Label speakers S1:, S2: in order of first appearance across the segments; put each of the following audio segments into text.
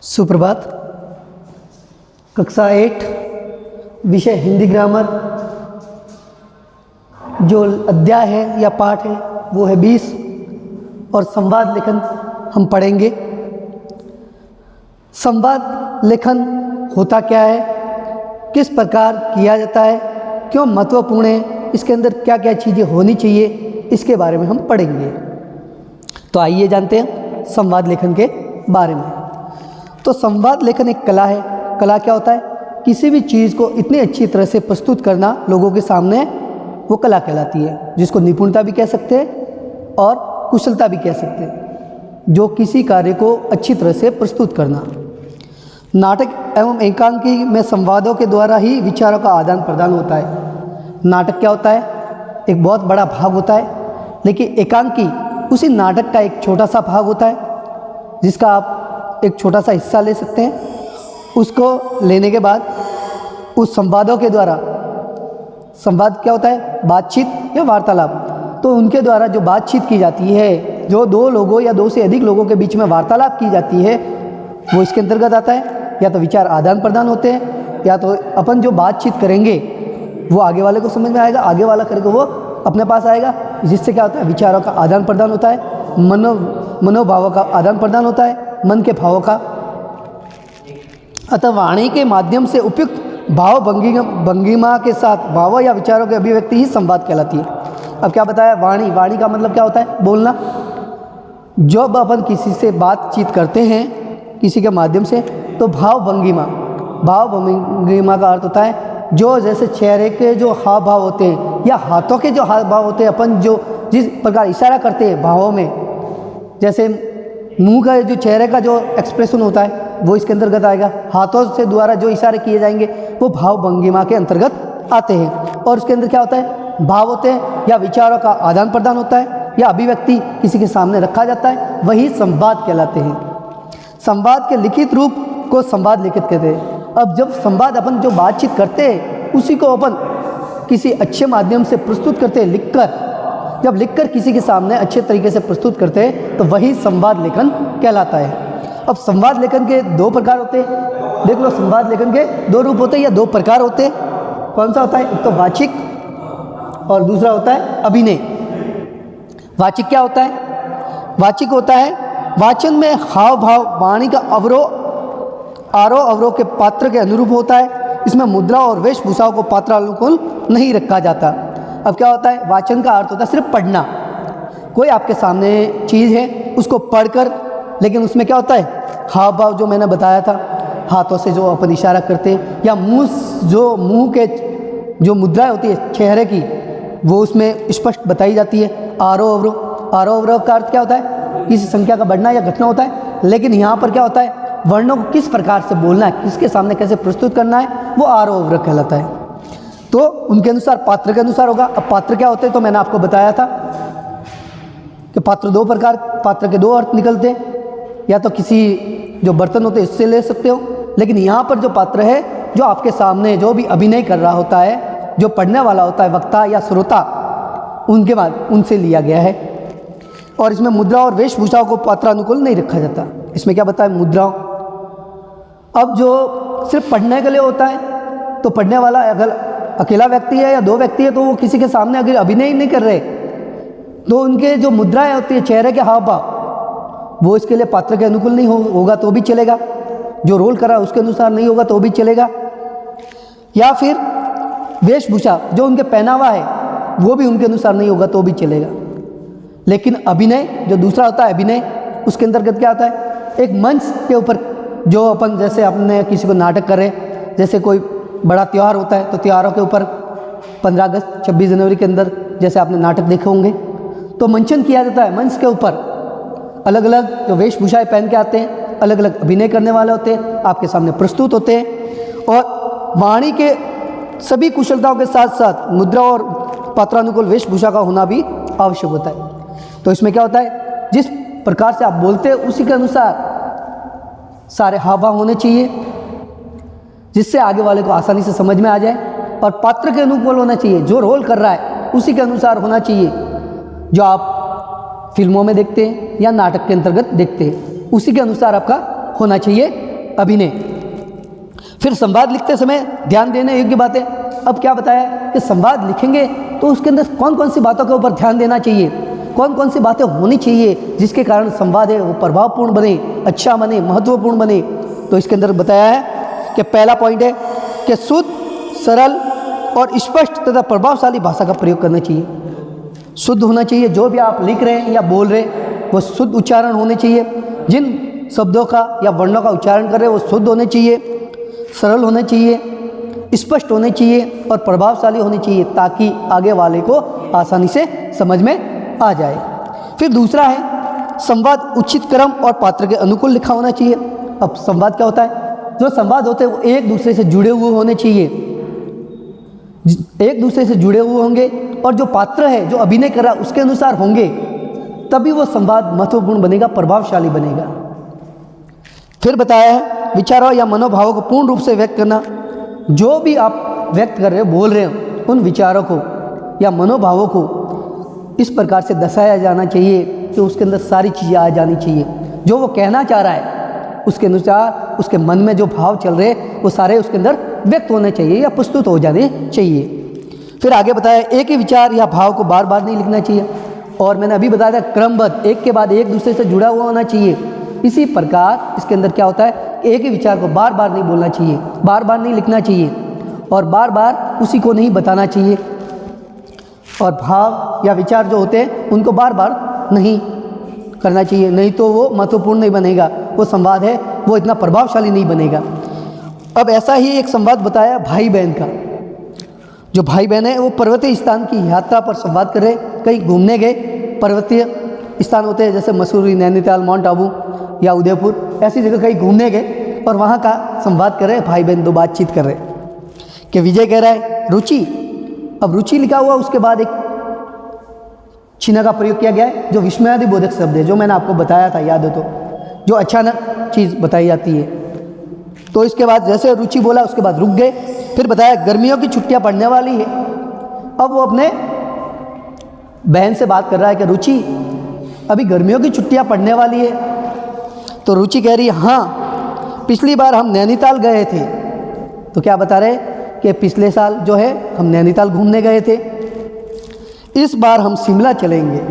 S1: सुप्रभात। कक्षा 8 विषय हिंदी ग्रामर, जो अध्याय है या पाठ है वो है 20 और संवाद लेखन हम पढ़ेंगे। संवाद लेखन होता क्या है, किस प्रकार किया जाता है, क्यों महत्वपूर्ण है, इसके अंदर क्या क्या चीज़ें होनी चाहिए, इसके बारे में हम पढ़ेंगे। तो आइए जानते हैं संवाद लेखन के बारे में। तो संवाद लेखन एक कला है। कला क्या होता है? किसी भी चीज़ को इतनी अच्छी तरह से प्रस्तुत करना लोगों के सामने, वो कला कहलाती है, जिसको निपुणता भी कह सकते हैं और कुशलता भी कह सकते हैं, जो किसी कार्य को अच्छी तरह से प्रस्तुत करना। नाटक एवं एकांकी में संवादों के द्वारा ही विचारों का आदान प्रदान होता है। नाटक क्या होता है? एक बहुत बड़ा भाग होता है, लेकिन एकांकी उसी नाटक का एक छोटा सा भाग होता है, जिसका आप एक छोटा सा हिस्सा ले सकते हैं। उसको लेने के बाद उस संवादों के द्वारा, संवाद क्या होता है? बातचीत या वार्तालाप। तो उनके द्वारा जो बातचीत की जाती है, जो दो लोगों या दो से अधिक लोगों के बीच में वार्तालाप की जाती है, वो इसके अंतर्गत आता है। या तो विचार आदान प्रदान होते हैं, या तो अपन जो बातचीत करेंगे वो आगे वाले को समझ में आएगा, आगे वाला करके वो अपने पास आएगा, जिससे क्या होता है? विचारों का आदान प्रदान होता है, मनोभावों का आदान प्रदान होता है, मन के भावों का। अतः वाणी के माध्यम से उपयुक्त भाव भंगिमा के साथ भावों या विचारों की अभिव्यक्ति ही संवाद कहलाती है। अब क्या बताया? वाणी, वाणी का मतलब क्या होता है? बोलना। जब अपन किसी से बातचीत करते हैं किसी के माध्यम से, तो भाव भंगिमा का अर्थ होता है जो जैसे चेहरे के जो हाव भाव होते हैं या हाथों के जो हाव भाव होते हैं, अपन जो जिस प्रकार इशारा करते हैं भावों में, जैसे मुंह का जो चेहरे का जो एक्सप्रेशन होता है वो इसके अंतर्गत आएगा। हाथों से द्वारा जो इशारे किए जाएंगे वो भाव भंगिमा के अंतर्गत आते हैं। और उसके अंदर क्या होता है? भाव होते हैं या विचारों का आदान प्रदान होता है या अभिव्यक्ति किसी के सामने रखा जाता है, वही संवाद कहलाते हैं। संवाद के लिखित रूप को संवाद लिखित कहते हैं। अब जब संवाद अपन जो बातचीत करते हैं उसी को अपन किसी अच्छे माध्यम से प्रस्तुत करते हैं, लिखकर। जब लिखकर किसी के सामने अच्छे तरीके से प्रस्तुत करते हैं तो वही संवाद लेखन कहलाता है। अब संवाद लेखन के दो प्रकार होते हैं। देख लो, संवाद लेखन के दो रूप होते हैं या दो प्रकार होते हैं। कौन सा होता है? एक तो वाचिक और दूसरा होता है अभिनय। वाचिक क्या होता है? वाचिक होता है वाचन में हाव भाव वाणी का आरोह अवरोह के पात्र के अनुरूप होता है। इसमें मुद्रा और वेशभूषाओं को पात्रानुकूल नहीं रखा जाता। अब क्या होता है? वाचन का अर्थ होता है सिर्फ पढ़ना। कोई आपके सामने चीज़ है, उसको पढ़कर, लेकिन उसमें क्या होता है? हाव भाव जो मैंने बताया था, हाथों से जो अपन इशारा करते हैं, या मुंह के जो मुद्राएं होती है चेहरे की, वो उसमें स्पष्ट बताई जाती है। आरोह अवरोह का अर्थ क्या होता है? किसी संख्या का बढ़ना या घटना होता है। लेकिन यहाँ पर क्या होता है? वर्णों को किस प्रकार से बोलना है, किसके सामने कैसे प्रस्तुत करना है, वो आरोह अवरोह कहलाता है। तो उनके अनुसार, पात्र के अनुसार होगा। अब पात्र क्या होते हैं? तो मैंने आपको बताया था कि पात्र दो प्रकार, पात्र के दो अर्थ निकलते हैं। या तो किसी जो बर्तन होते हैं इससे ले सकते हो, लेकिन यहाँ पर जो पात्र है, जो आपके सामने जो भी अभिनय कर रहा होता है, जो पढ़ने वाला होता है, वक्ता या श्रोता, उनके बाद उनसे लिया गया है। और इसमें मुद्रा और वेशभूषाओं को पात्रानुकूल नहीं रखा जाता। इसमें क्या बताया? मुद्राओं। अब जो सिर्फ पढ़ने के लिए होता है, तो पढ़ने वाला अगर अकेला व्यक्ति है या दो व्यक्ति है, तो वो किसी के सामने अगर अभिनय नहीं कर रहे, तो उनके जो मुद्राएं होती है, चेहरे के हाव भाव, वो इसके लिए पात्र के अनुकूल नहीं होगा तो भी चलेगा। जो रोल करा उसके अनुसार नहीं होगा तो भी चलेगा। या फिर वेशभूषा, जो उनके पहनावा है, वो भी उनके अनुसार नहीं होगा तो भी चलेगा। लेकिन अभिनय जो दूसरा होता है, अभिनय, उसके अंतर्गत क्या होता है? एक मंच के ऊपर जो अपन, जैसे अपने किसी को नाटक करें, जैसे कोई बड़ा त्यौहार होता है, तो त्योहारों के ऊपर 15 अगस्त 26 जनवरी के अंदर जैसे आपने नाटक देखे होंगे, तो मंचन किया जाता है। मंच के ऊपर अलग अलग जो वेशभूषाएं पहन के आते हैं, अलग अलग अभिनय करने वाले होते हैं, आपके सामने प्रस्तुत होते हैं। और वाणी के सभी कुशलताओं के साथ साथ मुद्रा और पात्रानुकूल वेशभूषा का होना भी आवश्यक होता है। तो इसमें क्या होता है? जिस प्रकार से आप बोलते हैं उसी के अनुसार सारे हाव भाव होने चाहिए, जिससे आगे वाले को आसानी से समझ में आ जाए। और पात्र के अनुकूल होना चाहिए, जो रोल कर रहा है उसी के अनुसार होना चाहिए। जो आप फिल्मों में देखते हैं या नाटक के अंतर्गत देखते हैं, उसी के अनुसार आपका होना चाहिए अभिनय। फिर संवाद लिखते समय ध्यान देने योग्य बातें। अब क्या बताया कि संवाद लिखेंगे तो उसके अंदर कौन कौन सी बातों के ऊपर ध्यान देना चाहिए, कौन कौन सी बातें होनी चाहिए जिसके कारण संवाद है वो प्रभावपूर्ण बने, अच्छा बने, महत्वपूर्ण बने। तो इसके अंदर बताया है कि पहला पॉइंट है कि शुद्ध, सरल और स्पष्ट तथा प्रभावशाली भाषा का प्रयोग करना चाहिए। शुद्ध होना चाहिए, जो भी आप लिख रहे हैं या बोल रहे हैं वो शुद्ध उच्चारण होने चाहिए। जिन शब्दों का या वर्णों का उच्चारण कर रहे हैं वो शुद्ध होने चाहिए, सरल होने चाहिए, स्पष्ट होने चाहिए और प्रभावशाली होने चाहिए, ताकि आगे वाले को आसानी से समझ में आ जाए। फिर दूसरा है संवाद उचित क्रम और पात्र के अनुकूल लिखा होना चाहिए। अब संवाद क्या होता है, जो संवाद होते हैं वो एक दूसरे से जुड़े हुए होने चाहिए, एक दूसरे से जुड़े हुए होंगे और जो पात्र है जो अभिनय कर रहा है उसके अनुसार होंगे, तभी वो संवाद महत्वपूर्ण बनेगा, प्रभावशाली बनेगा। फिर बताया है विचारों या मनोभावों को पूर्ण रूप से व्यक्त करना। जो भी आप व्यक्त कर रहे हो, बोल रहे हो, उन विचारों को या मनोभावों को इस प्रकार से दर्शाया जाना चाहिए कि उसके अंदर सारी चीज़ें आ जानी चाहिए। जो वो कहना चाह रहा है उसके अनुसार उसके मन में जो भाव चल रहे हैं वो सारे उसके अंदर व्यक्त होने चाहिए या प्रस्तुत हो जाने चाहिए। फिर आगे बताया एक ही विचार या भाव को बार बार नहीं लिखना चाहिए, और मैंने अभी बताया था क्रमबद्ध, एक के बाद एक दूसरे से जुड़ा हुआ होना चाहिए। इसी प्रकार इसके अंदर क्या होता है, एक ही विचार को बार बार नहीं बोलना चाहिए, बार बार नहीं लिखना चाहिए और बार बार उसी को नहीं बताना चाहिए। और भाव या विचार जो होते हैं उनको बार बार नहीं करना चाहिए, नहीं तो वो महत्वपूर्ण नहीं बनेगा, वो संवाद है वो इतना प्रभावशाली नहीं बनेगा। अब ऐसा ही एक संवाद बताया भाई बहन का। जो भाई बहन है वो पर्वतीय स्थान की यात्रा पर संवाद कर रहे, कहीं घूमने गए, पर्वतीय स्थान होते हैं जैसे मसूरी, नैनीताल, माउंट आबू या उदयपुर, ऐसी जगह कहीं घूमने गए और वहाँ का संवाद कर रहे, भाई बहन दो बातचीत कर रहे कि विजय कह रहा है रुचि। अब रुचि लिखा हुआ, उसके बाद एक चिन्ह का प्रयोग किया गया है जो विस्मयादि बोधक शब्द है, जो मैंने आपको बताया था, याद हो तो, जो अचानक चीज़ बताई जाती है। तो इसके बाद जैसे रुचि बोला उसके बाद रुक गए। फिर बताया गर्मियों की छुट्टियां पड़ने वाली है। अब वो अपने बहन से बात कर रहा है कि रुचि अभी गर्मियों की छुट्टियां पड़ने वाली है। तो रुचि कह रही है हाँ, पिछली बार हम नैनीताल गए थे। तो क्या बता रहे कि पिछले साल जो है हम नैनीताल घूमने गए थे, इस बार हम शिमला चलेंगे।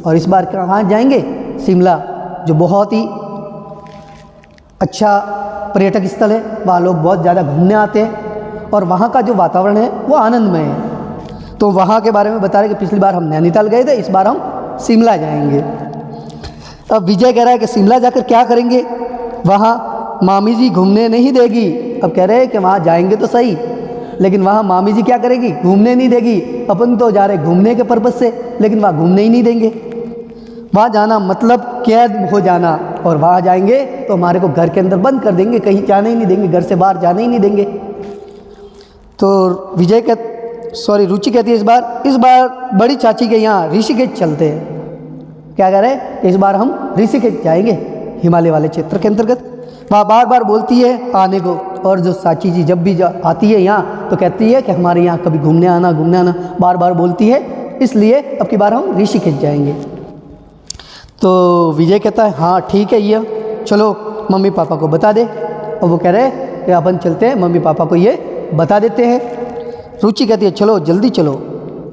S1: और इस बार कहाँ जाएंगे, शिमला, जो बहुत ही अच्छा पर्यटक स्थल है, वहाँ लोग बहुत ज़्यादा घूमने आते हैं और वहाँ का जो वातावरण है वो आनंदमय है। तो वहाँ के बारे में बता रहे कि पिछली बार हम नैनीताल गए थे, इस बार हम शिमला जाएंगे। अब विजय कह रहा है कि शिमला जाकर क्या करेंगे, वहाँ मामी जी घूमने नहीं देगी। अब कह रहे हैं कि वहाँ जाएंगे तो सही, लेकिन वहाँ मामी जी क्या करेगी, घूमने नहीं देगी। अपन तो जा रहे घूमने के पर्पज़ से, लेकिन वहाँ घूमने ही नहीं देंगे। वहाँ जाना मतलब कैद हो जाना, और वहाँ जाएंगे तो हमारे को घर के अंदर बंद कर देंगे, कहीं जाने ही नहीं देंगे, घर से बाहर जाने ही नहीं देंगे। तो रुचि कहती है इस बार बड़ी चाची के यहाँ ऋषिकेश चलते हैं। क्या कह रहे हैं, इस बार हम ऋषिकेश जाएंगे, हिमालय वाले क्षेत्र के अंतर्गत। वहाँ बार बार बोलती है आने को, और जो चाची जी जब भी आती है यहाँ तो कहती है कि हमारे यहाँ कभी घूमने आना, बार बार बोलती है, इसलिए अब की बार हम ऋषिकेश जाएंगे। तो विजय कहता है हाँ ठीक है, ये चलो मम्मी पापा को बता दे। और वो कह रहे हैं कि अपन चलते हैं, मम्मी पापा को ये बता देते हैं। रुचि कहती है चलो जल्दी चलो।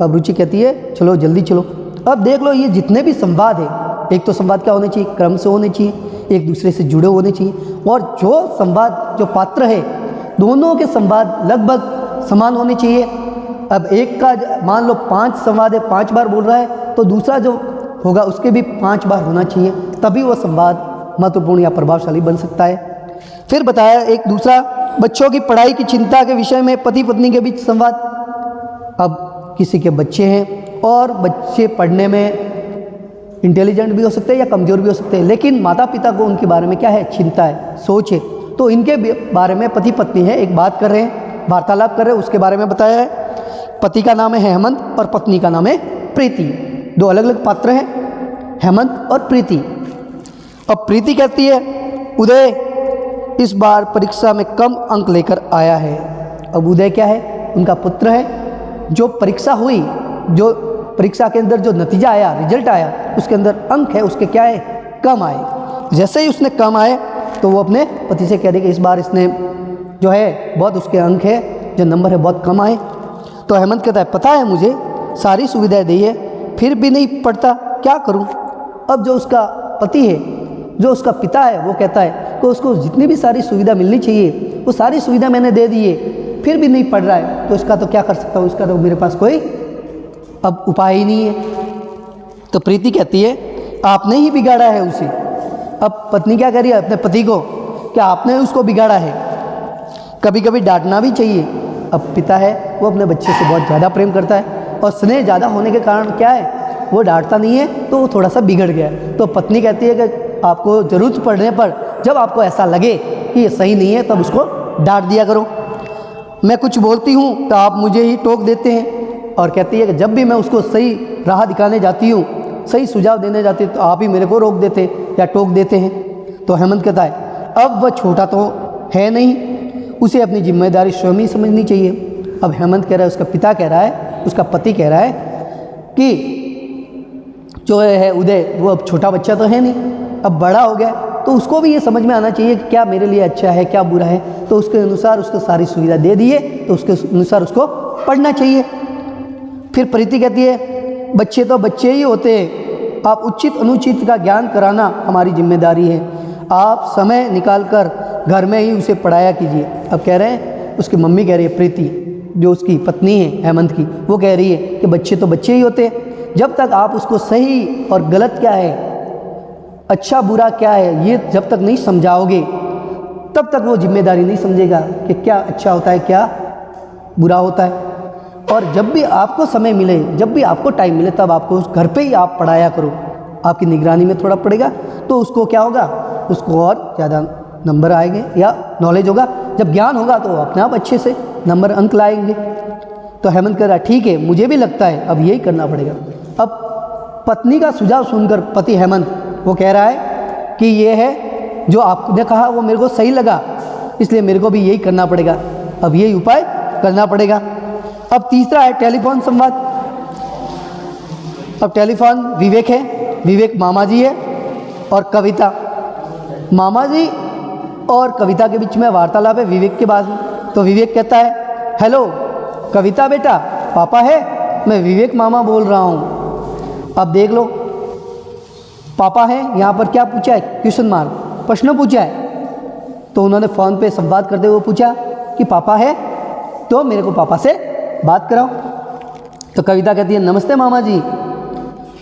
S1: अब रुचि कहती है चलो जल्दी चलो। अब देख लो, ये जितने भी संवाद है, एक तो संवाद क्या होने चाहिए, क्रम से होने चाहिए, एक दूसरे से जुड़े होने चाहिए, और जो संवाद जो पात्र है दोनों के संवाद लगभग समान होने चाहिए। अब एक का मान लो 5 संवाद है, 5 बार बोल रहा है, तो दूसरा जो होगा उसके भी 5 बार होना चाहिए, तभी वो संवाद महत्वपूर्ण या प्रभावशाली बन सकता है। फिर बताया एक दूसरा, बच्चों की पढ़ाई की चिंता के विषय में पति पत्नी के बीच संवाद। अब किसी के बच्चे हैं और बच्चे पढ़ने में इंटेलिजेंट भी हो सकते हैं या कमज़ोर भी हो सकते हैं, लेकिन माता पिता को उनके बारे में क्या है, चिंता है, सोच है। तो इनके बारे में पति पत्नी है, एक बात कर रहे हैं, वार्तालाप कर रहे हैं, उसके बारे में बताया है। पति का नाम है हेमंत और पत्नी का नाम है प्रीति। दो अलग अलग पात्र हैं, हेमंत और प्रीति। अब प्रीति कहती है उदय इस बार परीक्षा में कम अंक लेकर आया है। अब उदय क्या है, उनका पुत्र है। जो परीक्षा हुई, जो परीक्षा के अंदर जो नतीजा आया, रिजल्ट आया, उसके अंदर अंक है उसके क्या है, कम आए। जैसे ही उसने कम आए तो वो अपने पति से कह रही कि इस बार इसने जो है बहुत उसके अंक है, जो नंबर है बहुत कम आए। तो हेमंत कहता है पता है मुझे सारी सुविधाएं दी है फिर भी नहीं पढ़ता, क्या करूं। अब जो उसका पति है, जो उसका पिता है, वो कहता है कि उसको जितनी भी सारी सुविधा मिलनी चाहिए वो सारी सुविधा मैंने दे दी है फिर भी नहीं पढ़ रहा है, तो इसका तो क्या कर सकता हूँ, इसका तो मेरे पास कोई अब उपाय ही नहीं है। तो प्रीति कहती है आपने ही बिगाड़ा है उसे। अब पत्नी क्या कह रही है अपने पति को कि आपने उसको बिगाड़ा है, कभी कभी डांटना भी चाहिए। अब पिता है वो अपने बच्चे से बहुत ज़्यादा प्रेम करता है और स्नेह ज़्यादा होने के कारण क्या है वो डांटता नहीं है, तो वो थोड़ा सा बिगड़ गया। तो पत्नी कहती है कि आपको ज़रूरत पड़ने पर जब आपको ऐसा लगे कि ये सही नहीं है तब उसको डांट दिया करो। मैं कुछ बोलती हूँ तो आप मुझे ही टोक देते हैं। और कहती है कि जब भी मैं उसको सही राह दिखाने जाती हूँ, सही सुझाव देने जाती हूँ, तो आप ही मेरे को रोक देते या टोक देते हैं। तो हेमंत कहता है अब वह छोटा तो है नहीं, उसे अपनी जिम्मेदारी स्वयं ही समझनी चाहिए। अब हेमंत कह रहा है, उसका पिता कह रहा है, उसका पति कह रहा है कि जो है उदय वो अब छोटा बच्चा तो है नहीं, अब बड़ा हो गया, तो उसको भी ये समझ में आना चाहिए कि क्या मेरे लिए अच्छा है क्या बुरा है। तो उसके अनुसार उसको सारी सुविधा दे दी है, तो उसके अनुसार उसको पढ़ना चाहिए। फिर प्रीति कहती है बच्चे तो बच्चे ही होते हैं, आप उचित अनुचित का ज्ञान कराना हमारी जिम्मेदारी है, आप समय निकाल कर घर में ही उसे पढ़ाया कीजिए। अब कह रहे हैं, उसकी मम्मी कह रही है, प्रीति जो उसकी पत्नी है हेमंत की, वो कह रही है कि बच्चे तो बच्चे ही होते हैं, जब तक आप उसको सही और गलत क्या है, अच्छा बुरा क्या है, ये जब तक नहीं समझाओगे तब तक वो जिम्मेदारी नहीं समझेगा कि क्या अच्छा होता है क्या बुरा होता है। और जब भी आपको समय मिले, जब भी आपको टाइम मिले, तब आपको घर पे ही आप पढ़ाया करो, आपकी निगरानी में थोड़ा पड़ेगा, तो उसको क्या होगा, उसको और ज़्यादा नंबर आएंगे या नॉलेज होगा। जब ज्ञान होगा तो अपने आप अच्छे से नंबर अंक लाएंगे। तो हेमंत कह रहा ठीक है, मुझे भी लगता है अब यही करना पड़ेगा। अब पत्नी का सुझाव सुनकर पति हेमंत वो कह रहा है कि ये है जो आपने कहा वो मेरे को सही लगा, इसलिए मेरे को भी यही करना पड़ेगा, अब यही उपाय करना पड़ेगा। अब तीसरा है टेलीफोन संवाद। अब टेलीफोन विवेक है, विवेक मामा जी है और कविता। मामा जी और कविता के बीच में वार्तालाप है विवेक के बाद में। तो विवेक कहता है हेलो कविता बेटा, पापा है, मैं विवेक मामा बोल रहा हूँ। अब देख लो, पापा है यहाँ पर क्या पूछा है, क्वेश्चन मार्क, प्रश्न पूछा है। तो उन्होंने फ़ोन पे संवाद करते हुए पूछा कि पापा है तो मेरे को पापा से बात कराओ। तो कविता कहती है नमस्ते मामा जी,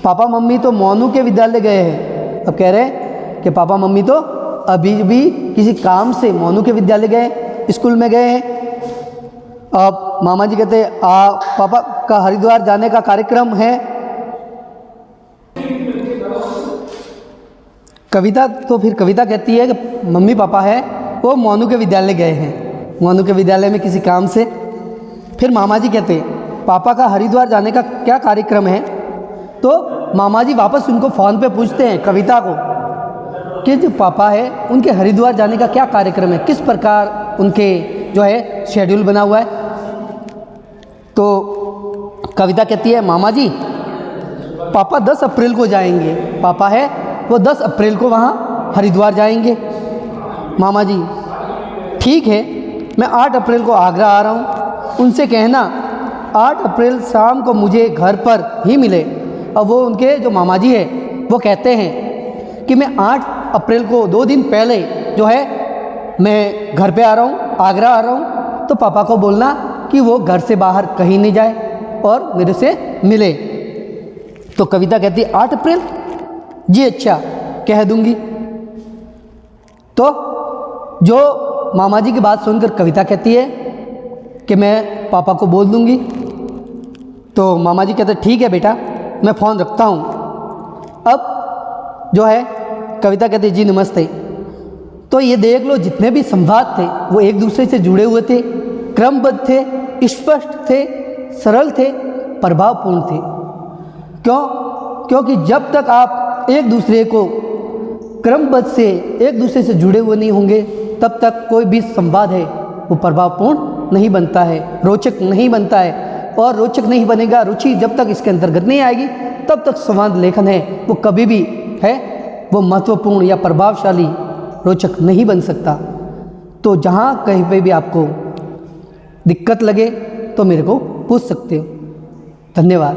S1: पापा मम्मी तो मोनू के विद्यालय गए हैं। अब कह रहे हैं कि पापा मम्मी तो अभी भी किसी काम से मोनू के विद्यालय गए, स्कूल में गए हैं। अब मामा जी कहते हैं पापा का हरिद्वार जाने का कार्यक्रम है। कविता तो फिर कविता कहती है कि मम्मी पापा है वो मोनू के विद्यालय गए हैं, मोनू के विद्यालय में किसी काम से। फिर मामा जी कहते हैं पापा का हरिद्वार जाने का क्या कार्यक्रम है। तो मामा जी वापस उनको फ़ोन पे पूछते हैं कविता को कि जो पापा है उनके हरिद्वार जाने का क्या कार्यक्रम है, किस प्रकार उनके जो है शेड्यूल बना हुआ है। तो कविता कहती है मामा जी पापा 10 अप्रैल को जाएंगे, पापा है वो 10 अप्रैल को वहाँ हरिद्वार जाएंगे। मामा जी ठीक है, मैं 8 अप्रैल को आगरा आ रहा हूँ, उनसे कहना 8 अप्रैल शाम को मुझे घर पर ही मिले। अब वो उनके जो मामा जी है वो कहते हैं कि मैं 8 अप्रैल को 2 दिन पहले जो है मैं घर पे आ रहा हूँ, आगरा आ रहा हूँ, तो पापा को बोलना कि वो घर से बाहर कहीं नहीं जाए और मेरे से मिले। तो कविता कहती है 8 अप्रैल जी, अच्छा कह दूंगी। तो जो मामा जी की बात सुनकर कविता कहती है कि मैं पापा को बोल दूंगी। तो मामा जी कहते ठीक है बेटा, मैं फ़ोन रखता हूँ। अब जो है कविता कहती जी नमस्ते। तो ये देख लो, जितने भी संवाद थे वो एक दूसरे से जुड़े हुए थे, क्रमबद्ध थे, स्पष्ट थे, सरल थे, प्रभावपूर्ण थे। क्यों? क्योंकि जब तक आप एक दूसरे को क्रमबद्ध से एक दूसरे से जुड़े हुए नहीं होंगे तब तक कोई भी संवाद है वो प्रभावपूर्ण नहीं बनता है, रोचक नहीं बनता है। और रोचक नहीं बनेगा, रुचि जब तक इसके अंतर्गत नहीं आएगी तब तक संवाद लेखन है वो कभी भी है वो महत्वपूर्ण या प्रभावशाली रोचक नहीं बन सकता। तो जहाँ कहीं पे भी आपको दिक्कत लगे तो मेरे को पूछ सकते हो। धन्यवाद।